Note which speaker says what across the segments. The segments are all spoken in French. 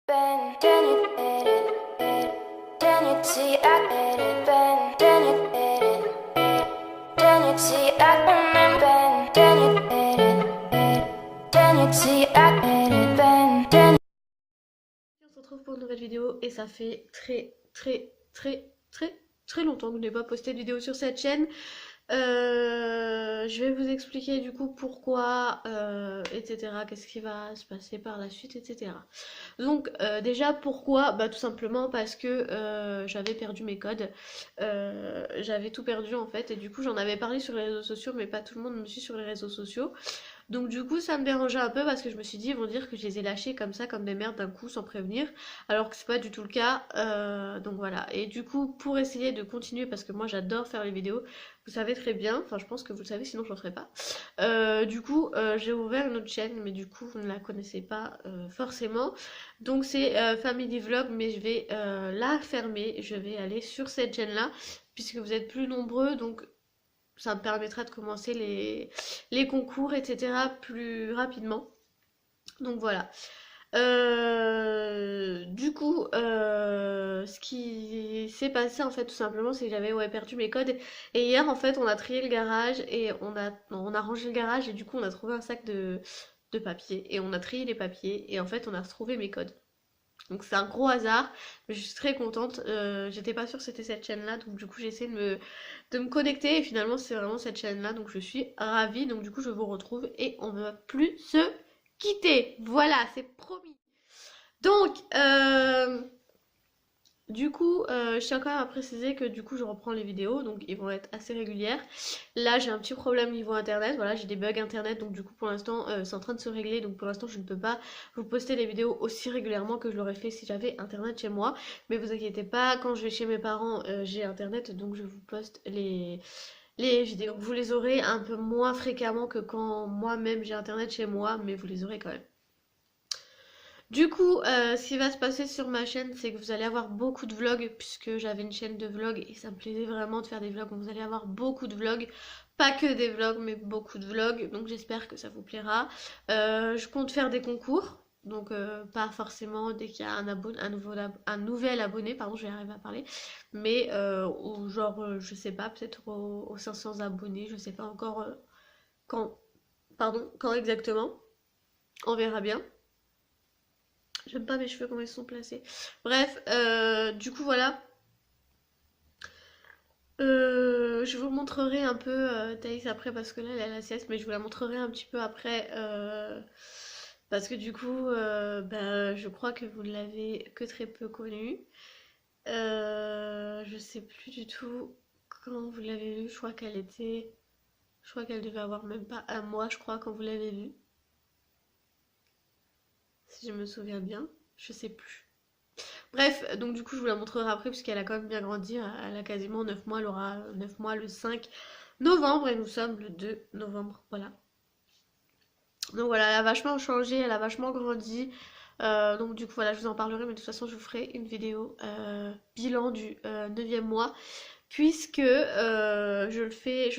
Speaker 1: Ben, then you did it. Then you see I did it. Ben, then you did it. Then you see I remember. Ben, then you did it. Then you see I did it. Ben, then.
Speaker 2: On se retrouve pour une nouvelle vidéo et ça fait très longtemps que je n'ai pas posté de vidéo sur cette chaîne. Je vais vous expliquer du coup pourquoi, etc. Qu'est-ce qui va se passer par la suite, etc. Donc déjà pourquoi? Bah tout simplement parce que j'avais perdu mes codes. J'avais tout perdu en fait et du coup j'en avais parlé sur les réseaux sociaux mais pas tout le monde me suit sur les réseaux sociaux. Donc du coup ça me dérangeait un peu parce que je me suis dit ils vont dire que je les ai lâchés comme ça comme des merdes d'un coup sans prévenir alors que c'est pas du tout le cas. Donc voilà, et du coup pour essayer de continuer parce que moi j'adore faire les vidéos, vous savez très bien, enfin je pense que vous le savez sinon je ne ferai pas. J'ai ouvert une autre chaîne mais du coup vous ne la connaissez pas forcément. Donc c'est Family Vlog mais je vais la fermer, je vais aller sur cette chaîne là puisque vous êtes plus nombreux donc ça me permettra de commencer les concours, etc. plus rapidement. Donc voilà. Ce qui s'est passé en fait tout simplement, c'est que j'avais perdu mes codes. Et hier en fait, on a trié le garage et on a rangé le garage et du coup on a trouvé un sac de papier et on a trié les papiers et en fait on a retrouvé mes codes. Donc c'est un gros hasard, mais je suis très contente. J'étais pas sûre que c'était cette chaîne-là, donc du coup j'ai essayé de me connecter et finalement c'est vraiment cette chaîne-là, donc je suis ravie. Donc du coup je vous retrouve et on ne va plus se quitter. Voilà, c'est promis. Donc, je tiens quand même à préciser que du coup je reprends les vidéos, donc ils vont être assez régulières. Là j'ai un petit problème niveau internet, voilà j'ai des bugs internet, donc du coup pour l'instant c'est en train de se régler, donc pour l'instant je ne peux pas vous poster les vidéos aussi régulièrement que je l'aurais fait si j'avais internet chez moi. Mais vous inquiétez pas, quand je vais chez mes parents j'ai internet, donc je vous poste les vidéos. Vous les aurez un peu moins fréquemment que quand moi-même j'ai internet chez moi, mais vous les aurez quand même. Du coup, ce qui va se passer sur ma chaîne, c'est que vous allez avoir beaucoup de vlogs, puisque j'avais une chaîne de vlogs et ça me plaisait vraiment de faire des vlogs. Donc vous allez avoir beaucoup de vlogs, pas que des vlogs, mais beaucoup de vlogs. Donc j'espère que ça vous plaira. Je compte faire des concours. Donc pas forcément dès qu'il y a un nouvel abonné, pardon, je vais arriver à parler. Mais je sais pas, peut-être aux 500 abonnés, je sais pas encore quand, pardon, quand exactement. On verra bien. J'aime pas mes cheveux comment ils sont placés. Bref, du coup voilà. Je vous montrerai un peu Thaïs après parce que là elle est à la sieste, mais je vous la montrerai un petit peu après parce que du coup, je crois que vous ne l'avez que très peu connue. Je sais plus du tout quand vous l'avez vue. Je crois qu'elle devait avoir même pas un mois, je crois, quand vous l'avez vue. Si je me souviens bien, je sais plus. Bref, donc du coup je vous la montrerai après puisqu'elle a quand même bien grandi, elle a quasiment 9 mois, elle aura 9 mois le 5 novembre et nous sommes le 2 novembre, voilà. Donc voilà, elle a vachement changé, elle a vachement grandi. Donc du coup voilà, je vous en parlerai, mais de toute façon je vous ferai une vidéo bilan du 9e mois puisque je le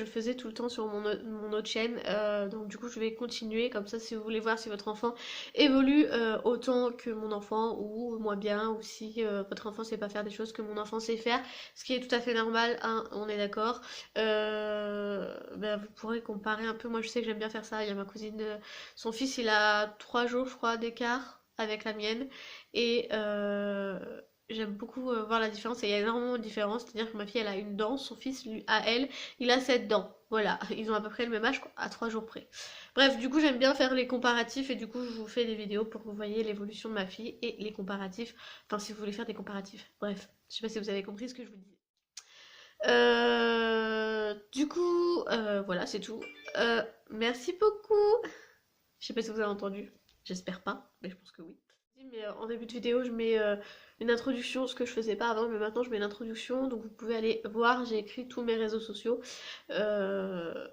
Speaker 2: faisais tout le temps sur mon autre chaîne. Donc du coup je vais continuer comme ça si vous voulez voir si votre enfant évolue autant que mon enfant ou moins bien, ou si votre enfant sait pas faire des choses que mon enfant sait faire, ce qui est tout à fait normal, hein, on est d'accord. Vous pourrez comparer un peu, moi je sais que j'aime bien faire ça. Il y a ma cousine, son fils il a 3 jours je crois d'écart avec la mienne et j'aime beaucoup voir la différence et il y a énormément de différence, c'est-à-dire que ma fille elle a une dent, son fils lui, à elle, il a 7 dents. Voilà, ils ont à peu près le même âge à 3 jours près. Bref, du coup j'aime bien faire les comparatifs et du coup je vous fais des vidéos pour que vous voyez l'évolution de ma fille et les comparatifs, enfin si vous voulez faire des comparatifs. Bref, je sais pas si vous avez compris ce que je vous dis. Voilà, c'est tout. Merci beaucoup. Je sais pas si vous avez entendu. J'espère pas, mais je pense que oui. Mais en début de vidéo, je mets une introduction, ce que je faisais pas avant, mais maintenant je mets l'introduction, donc vous pouvez aller voir, j'ai écrit tous mes réseaux sociaux. Je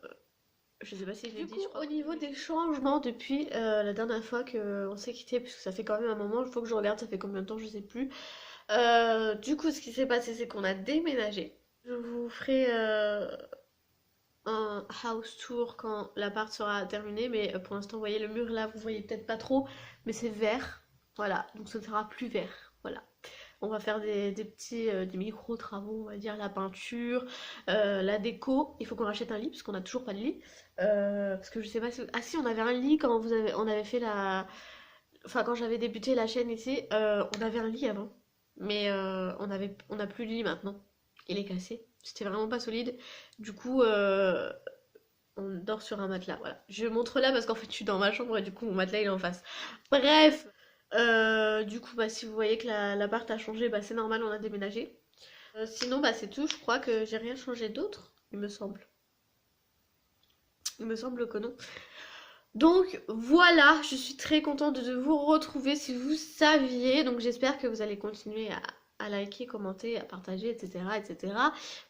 Speaker 2: sais pas si je l'ai dit. Au niveau des changements depuis la dernière fois qu'on s'est quitté, puisque ça fait quand même un moment, il faut que je regarde, ça fait combien de temps, je sais plus. Ce qui s'est passé, c'est qu'on a déménagé. Je vous ferai un house tour quand l'appart sera terminé, mais pour l'instant, vous voyez le mur là, vous voyez peut-être pas trop, mais c'est vert. Voilà, donc ce ne sera plus vert. Voilà. On va faire des petits des micro-travaux, on va dire la peinture, la déco. Il faut qu'on rachète un lit, parce qu'on n'a toujours pas de lit. Parce que je sais pas si... Ah si, on avait un lit quand on avait fait la... Enfin, quand j'avais débuté la chaîne ici, on avait un lit avant. Mais on a plus de lit maintenant. Il est cassé. C'était vraiment pas solide. Du coup, on dort sur un matelas, voilà. Je montre là parce qu'en fait je suis dans ma chambre et du coup mon matelas il est en face. Bref, du coup bah si vous voyez que l'appart a changé, bah c'est normal, on a déménagé. Sinon bah c'est tout, je crois que j'ai rien changé d'autre, il me semble. Il me semble que non. Donc voilà, je suis très contente de vous retrouver si vous saviez. Donc j'espère que vous allez continuer à liker, commenter, à partager, etc. etc.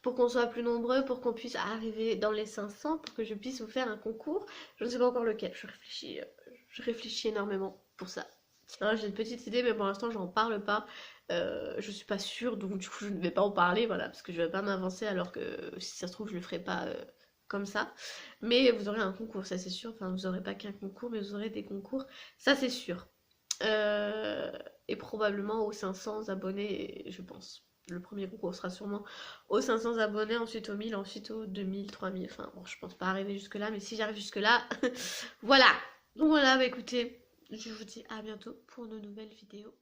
Speaker 2: pour qu'on soit plus nombreux, pour qu'on puisse arriver dans les 500, pour que je puisse vous faire un concours. Je ne sais pas encore lequel, je réfléchis énormément pour ça. Alors, j'ai une petite idée, mais pour l'instant j'en parle pas. Je suis pas sûre, donc du coup je ne vais pas en parler, voilà, parce que je vais pas m'avancer alors que si ça se trouve je le ferai pas comme ça. Mais vous aurez un concours, ça c'est sûr. Enfin, vous aurez pas qu'un concours, mais vous aurez des concours, ça c'est sûr. Euh, et probablement aux 500 abonnés, je pense. Le premier concours sera sûrement aux 500 abonnés, ensuite aux 1000, ensuite aux 2000, 3000. Enfin, bon, je pense pas arriver jusque-là, mais si j'arrive jusque-là, voilà. Donc voilà, bah écoutez, je vous dis à bientôt pour de nouvelles vidéos.